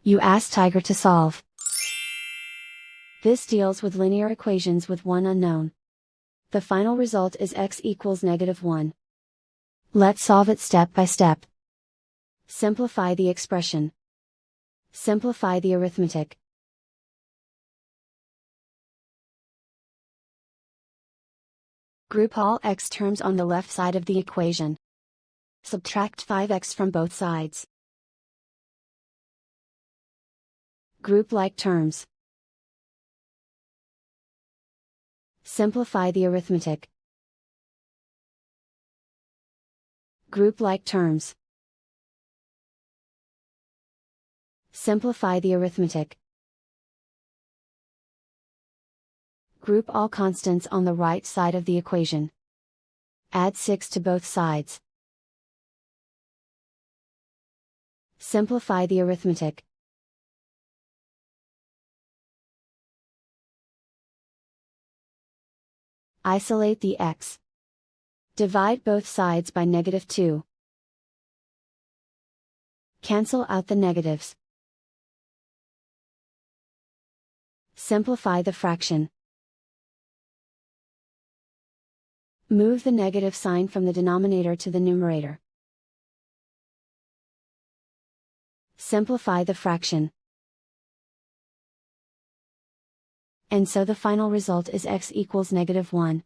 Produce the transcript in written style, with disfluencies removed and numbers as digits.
You ask Tiger to solve. This deals with linear equations with one unknown. The final result is x equals -1. Let's solve it step by step. Simplify the expression. Simplify the arithmetic. Group all x terms on the left side of the equation. Subtract 5x from both sides. Group like terms. Simplify the arithmetic. Group like terms. Simplify the arithmetic. Group all constants on the right side of the equation. Add 6 to both sides. Simplify the arithmetic. Isolate the x. Divide both sides by -2. Cancel out the negatives. Simplify the fraction. Move the negative sign from the denominator to the numerator. Simplify the fraction. And so the final result is x equals -1.